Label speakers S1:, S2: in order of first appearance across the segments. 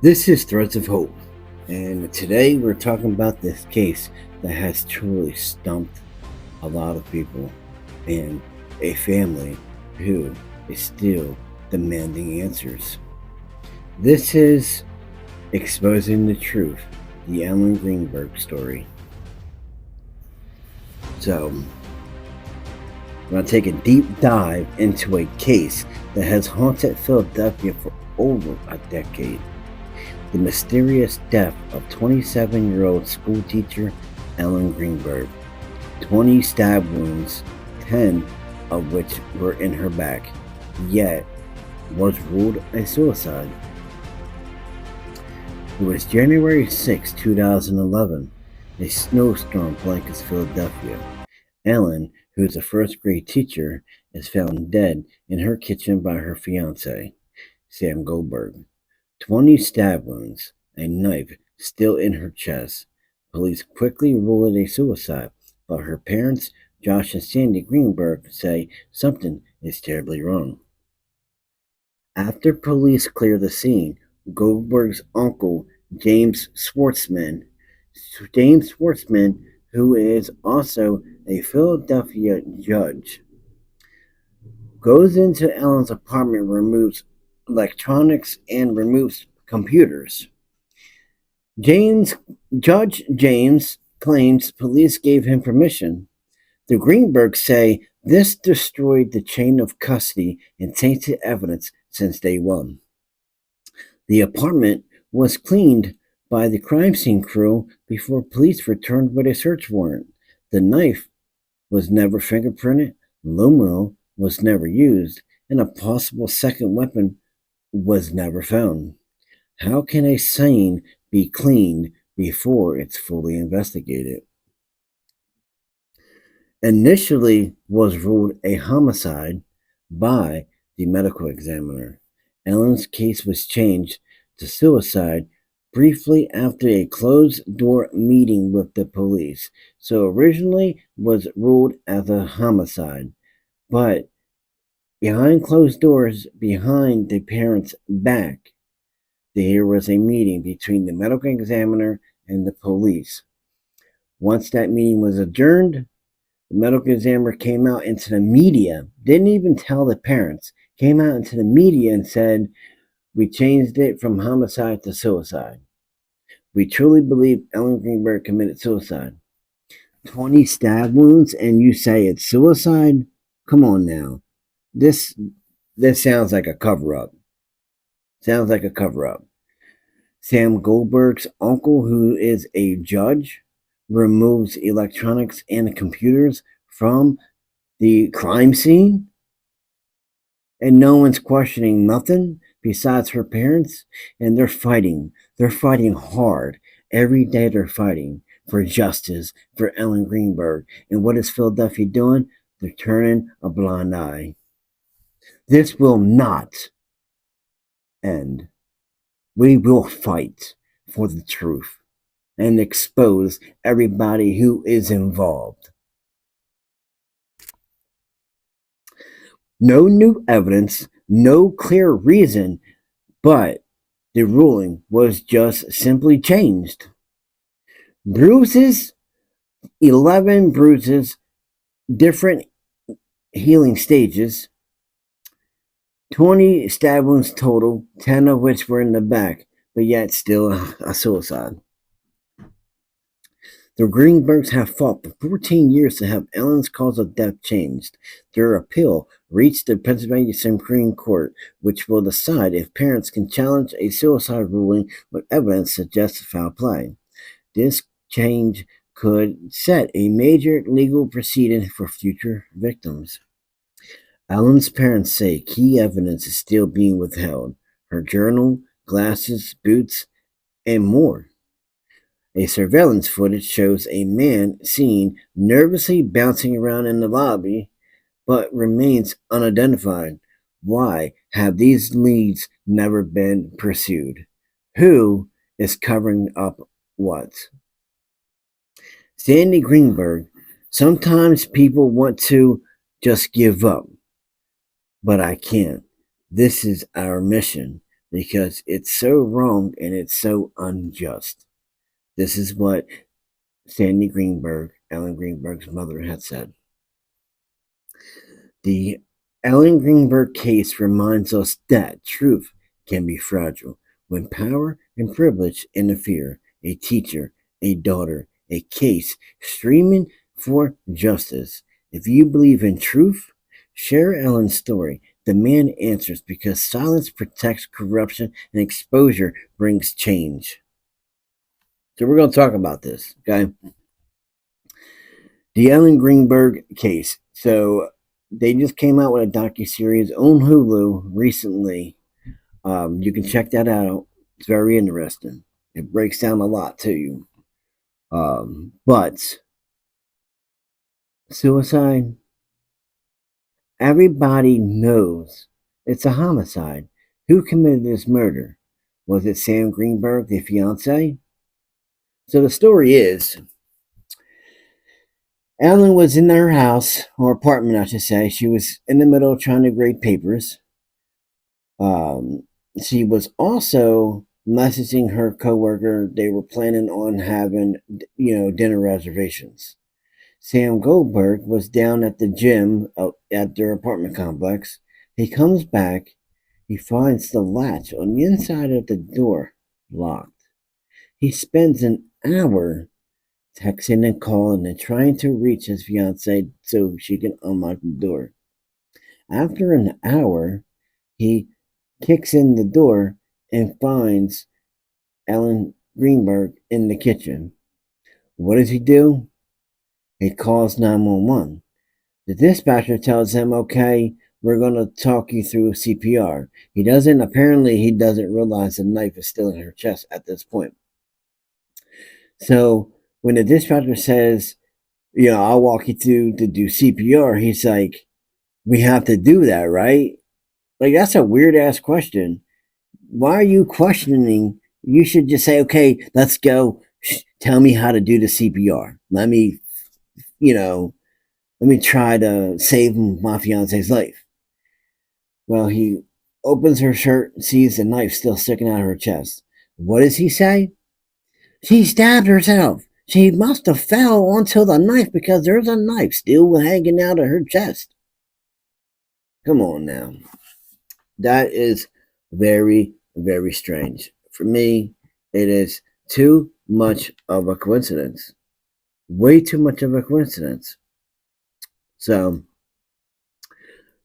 S1: This is Threads of Hope, and today we're talking about this case that has truly stumped a lot of people and a family who is still demanding answers. This is Exposing the Truth, the Ellen Greenberg story. So, we're going to take a deep dive into a case that has haunted Philadelphia for over a decade. The mysterious death of 27-year-old schoolteacher Ellen Greenberg. 20 stab wounds, 10 of which were in her back, yet was ruled a suicide. It was January 6, 2011. A snowstorm blankets Philadelphia. Ellen, who is a first-grade teacher, is found dead in her kitchen by her fiancé, Sam Goldberg. 20 stab wounds, a knife still in her chest. Police quickly rule it a suicide, but her parents, Josh and Sandy Greenberg, say something is terribly wrong. After police clear the scene, Goldberg's uncle, James Schwartzman, who is also a Philadelphia judge, goes into Ellen's apartment, removes electronics, and removes computers. Judge James claims police gave him permission. The Greenbergs say this destroyed the chain of custody and tainted evidence since day one. The apartment was cleaned by the crime scene crew before police returned with a search warrant. The knife was never fingerprinted, aluminum was never used, and a possible second weapon was never found. How can a scene be cleaned before it's fully investigated? Initially was ruled a homicide by the medical examiner. Ellen's case was changed to suicide briefly after a closed-door meeting with the police. So originally was ruled as a homicide, but behind closed doors, behind the parents' back, there was a meeting between the medical examiner and the police. Once that meeting was adjourned, the medical examiner came out into the media, didn't even tell the parents, came out into the media and said, "We changed it from homicide to suicide. We truly believe Ellen Greenberg committed suicide." 20 stab wounds and you say it's suicide? Come on now. This sounds like a cover-up. Sounds like a cover-up. Sam Goldberg's uncle, who is a judge, removes electronics and computers from the crime scene, and no one's questioning nothing besides her parents, and they're fighting. They're fighting hard. Every day they're fighting for justice for Ellen Greenberg. And what is Philadelphia doing? They're turning a blind eye. This will not end. We will fight for the truth and expose everybody who is involved. No new evidence, no clear reason, but the ruling was just simply changed. Bruises, 11 bruises, different healing stages, 20 stab wounds total, 10 of which were in the back, but yet still a suicide. The Greenbergs have fought for 14 years to have Ellen's cause of death changed. Their appeal reached the Pennsylvania Supreme Court, which will decide if parents can challenge a suicide ruling with evidence suggests foul play. This change could set a major legal precedent for future victims. Ellen's parents say key evidence is still being withheld: her journal, glasses, boots, and more. A surveillance footage shows a man seen nervously bouncing around in the lobby, but remains unidentified. Why have these leads never been pursued? Who is covering up what? Sandy Greenberg, sometimes people want to just give up, but I can't. This is our mission. because it's so wrong and it's so unjust. This is what Sandy Greenberg, Ellen Greenberg's mother, had said. The Ellen Greenberg case reminds us that truth can be fragile when power and privilege interfere. A teacher, a daughter, a case streaming for justice. If you believe in truth, share Ellen's story. Demand answers because silence protects corruption and exposure brings change. So we're going to talk about this, okay? The Ellen Greenberg case. So they just came out with a docuseries on Hulu recently. You can check that out. It's very interesting. It breaks down a lot to you. But suicide, everybody knows it's a homicide. Who committed this murder? Was it Sam Greenberg, the fiance? So the story is Ellen was in her house, or apartment, I should say. She was in the middle trying to grade papers. She was also messaging her coworker. They were planning on having, dinner reservations. Sam Goldberg was down at the gym at their apartment complex. He comes back. He finds the latch on the inside of the door locked. He spends an hour texting and calling and trying to reach his fiancée so she can unlock the door. After an hour, he kicks in the door and finds Ellen Greenberg in the kitchen. What does he do? He calls 911. The dispatcher tells him, okay, we're going to talk you through CPR. Apparently he doesn't realize the knife is still in her chest at this point. So when the dispatcher says, I'll walk you through to do CPR, he's like, we have to do that, right? Like, that's a weird ass question. Why are you questioning? You should just say, okay, let's go. Tell me how to do the CPR. Let me try to save my fiance's life. Well, he opens her shirt and sees the knife still sticking out of her chest. What does he say? She stabbed herself. She must have fell onto the knife because there's a knife still hanging out of her chest. Come on now. That is very, very strange. For me, it is too much of a coincidence. Way too much of a coincidence. So,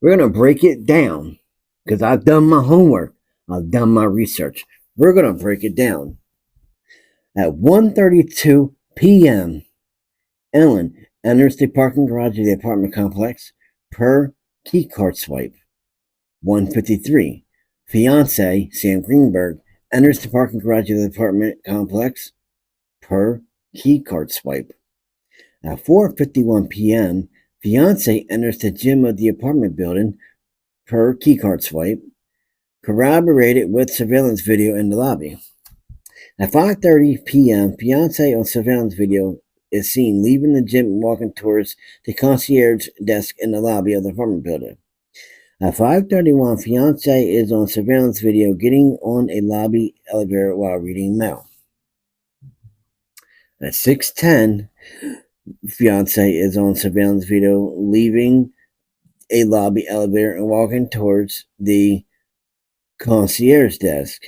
S1: we're going to break it down because I've done my homework. I've done my research. We're going to break it down. At 1:32 p.m., Ellen enters the parking garage of the apartment complex per keycard swipe. 1:53, fiance Sam Greenberg enters the parking garage of the apartment complex per keycard swipe. At 4:51 p.m., fiance enters the gym of the apartment building per keycard swipe, corroborated with surveillance video in the lobby. At 5:30 p.m., fiance on surveillance video is seen leaving the gym and walking towards the concierge desk in the lobby of the apartment building. At 5:31, fiance is on surveillance video getting on a lobby elevator while reading mail. At 6:10, fiance is on surveillance video leaving a lobby elevator and walking towards the concierge desk.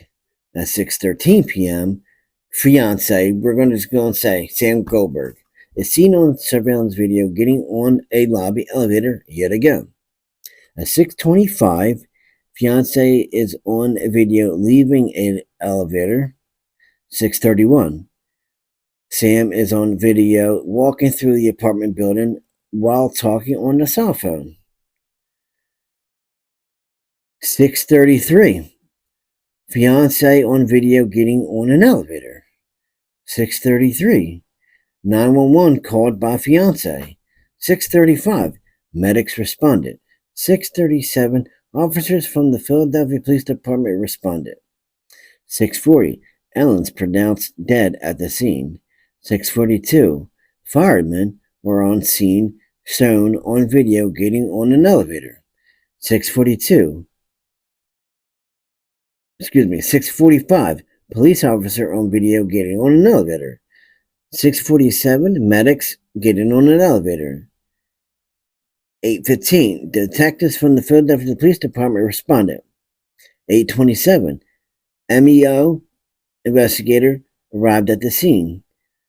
S1: At 6:13 p.m., fiance, we're going to just go and say Sam Goldberg, is seen on surveillance video getting on a lobby elevator yet again. At 6:25, fiance is on a video leaving an elevator. 6:31, Sam is on video walking through the apartment building while talking on the cell phone. 6:33, fiance on video getting on an elevator. 6:33, 911 called by fiance. 6:35, medics responded. 6:37, officers from the Philadelphia Police Department responded. 6:40, Ellen's pronounced dead at the scene. 6:42, firemen were on scene, shown on video getting on an elevator. 6:42, 6:45, police officer on video getting on an elevator. 6:47, medics getting on an elevator. 8:15, detectives from the Philadelphia Police Department responded. 8:27, MEO investigator arrived at the scene.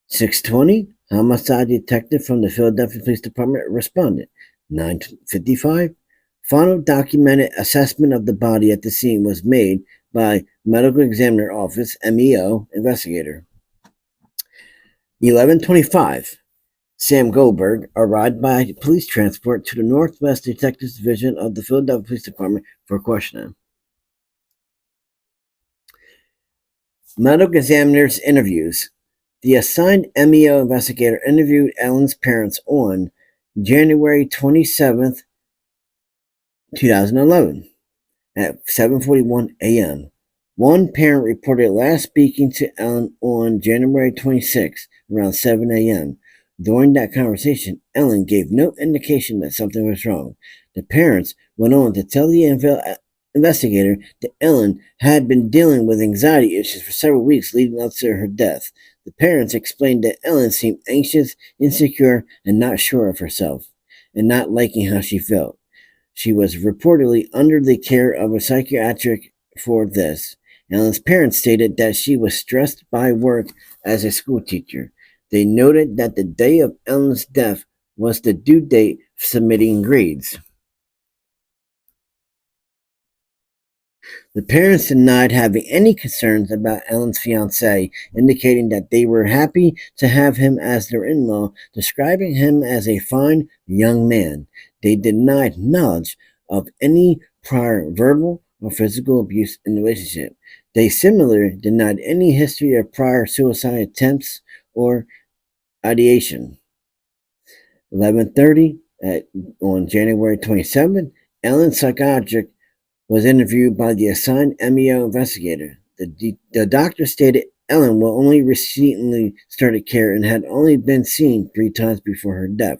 S1: 6:20, homicide detective from the Philadelphia Police Department responded. 9:55, final documented assessment of the body at the scene was made by Medical Examiner Office MEO investigator. 11:25, Sam Goldberg arrived by police transport to the Northwest Detectives Division of the Philadelphia Police Department for questioning. Medical examiner's interviews. The assigned MEO investigator interviewed Ellen's parents on January 27th, 2011 at 7:41 a.m. One parent reported last speaking to Ellen on January 26th around 7 a.m. During that conversation, Ellen gave no indication that something was wrong. The parents went on to tell the investigator that Ellen had been dealing with anxiety issues for several weeks leading up to her death. The parents explained that Ellen seemed anxious, insecure, and not sure of herself, and not liking how she felt. She was reportedly under the care of a psychiatric for this. Ellen's parents stated that she was stressed by work as a school teacher. They noted that the day of Ellen's death was the due date for submitting grades. The parents denied having any concerns about Ellen's fiancé, indicating that they were happy to have him as their in-law, describing him as a fine young man. They denied knowledge of any prior verbal or physical abuse in the relationship. They similarly denied any history of prior suicide attempts or ideation. 11:30 on January 27th, Ellen's psychiatric was interviewed by the assigned MEO investigator. The doctor stated Ellen was only recently started care and had only been seen 3 times before her death.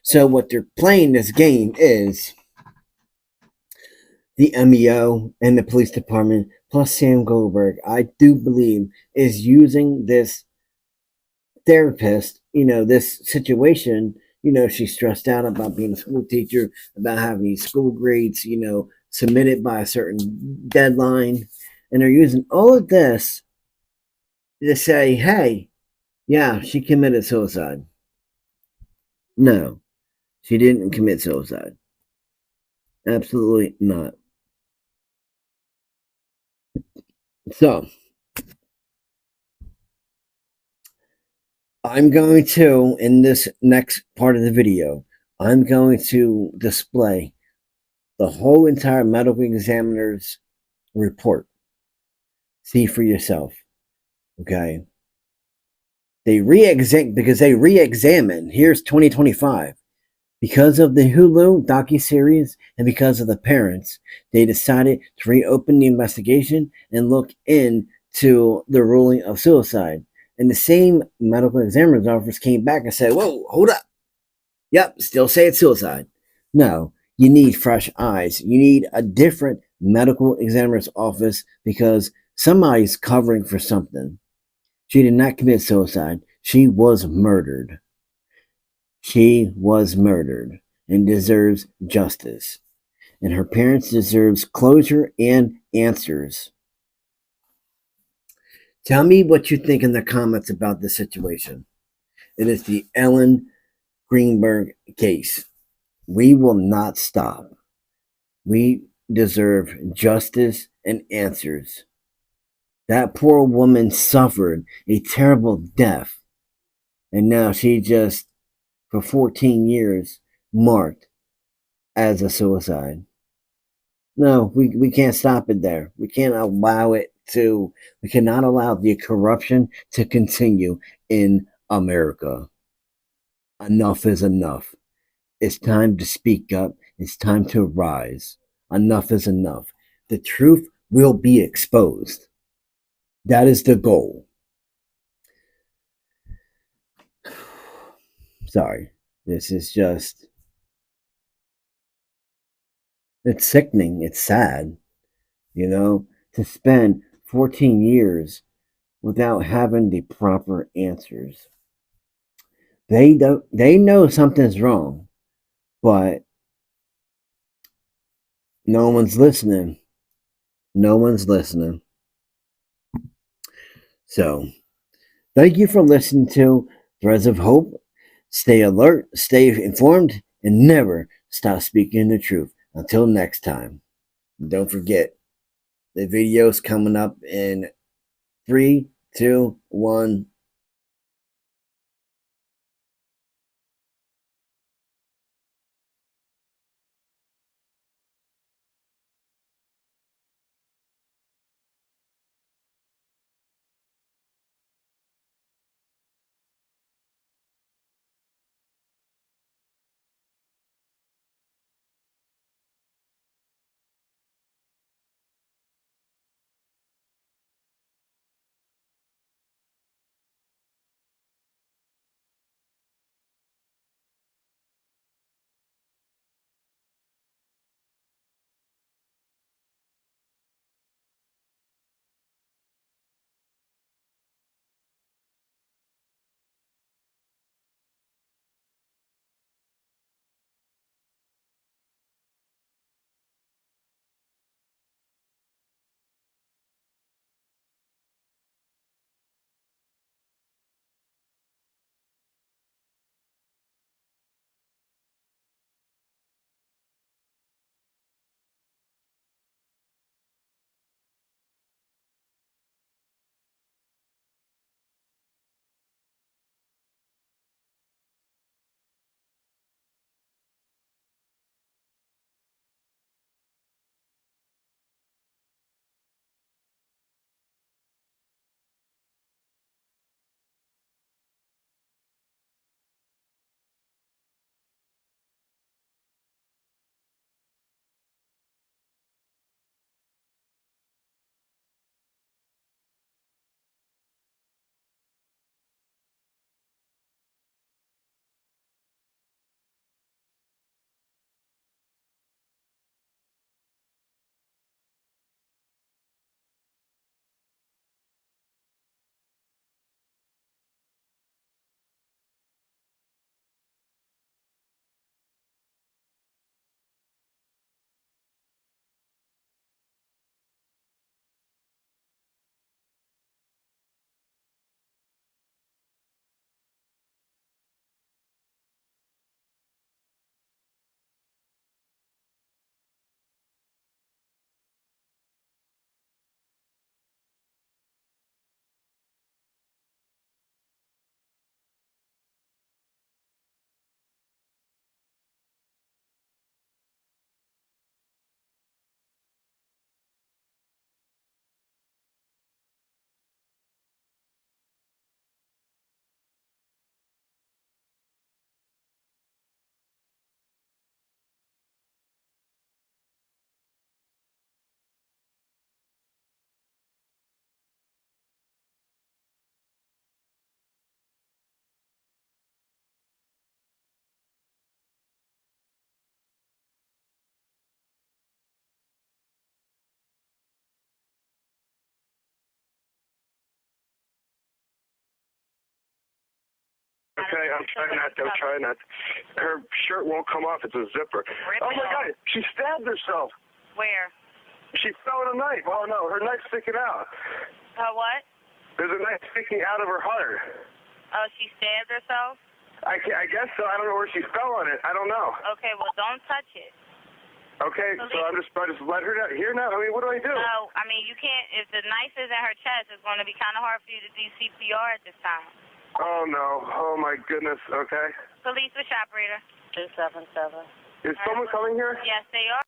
S1: So what they're playing this game is the MEO and the police department plus Sam Goldberg, I do believe, is using this therapist, this situation. She's stressed out about being a school teacher, about having these school grades, submitted by a certain deadline. And they're using all of this to say, hey, yeah, she committed suicide. No, she didn't commit suicide. Absolutely not. So, I'm going to, in this next part of the video, I'm going to display the whole entire medical examiner's report. See for yourself. Okay. Because they re-examine. Here's 2025. Because of the Hulu docuseries and because of the parents, they decided to reopen the investigation and look into the ruling of suicide. And the same medical examiner's office came back and said, whoa, hold up. Yep, still say it's suicide. No, you need fresh eyes. You need a different medical examiner's office because somebody's covering for something. She did not commit suicide. She was murdered. She was murdered and deserves justice. And her parents deserves closure and answers. Tell me what you think in the comments about this situation. It is the Ellen Greenberg case. We will not stop. We deserve justice and answers. That poor woman suffered a terrible death. And now she just, for 14 years, marked as a suicide. No, we can't stop it there. We cannot allow the corruption to continue in America. Enough is enough. It's time to speak up. It's time to rise. Enough is enough. The truth will be exposed. That is the goal. Sorry. This is just, it's sickening. It's sad. to spend 14 years without having the proper answers. They know something's wrong, but no one's listening. No one's listening. So, thank you for listening to Threads of Hope. Stay alert, stay informed, and never stop speaking the truth. Until next time. Don't forget, the video's coming up in 3, 2, 1.
S2: Okay, I'm trying not to. Her shirt won't come off. It's a zipper. Oh, my God. She stabbed herself.
S3: Where?
S2: She fell with a knife. Oh, no. Her knife's sticking out.
S3: What?
S2: There's a knife sticking out of her heart.
S3: Oh, she stabbed herself?
S2: I guess so. I don't know where she fell on it. I don't know.
S3: Okay, well, don't touch it.
S2: Okay, so I just let her here now? I mean, what do I do?
S3: No, I mean, you can't. If the knife is in her chest, it's going to be kind of hard for you to do CPR at this time.
S2: Oh, no. Oh, my goodness. Okay.
S3: Police, which operator? 277.
S2: Is someone coming here?
S3: Yes, they are.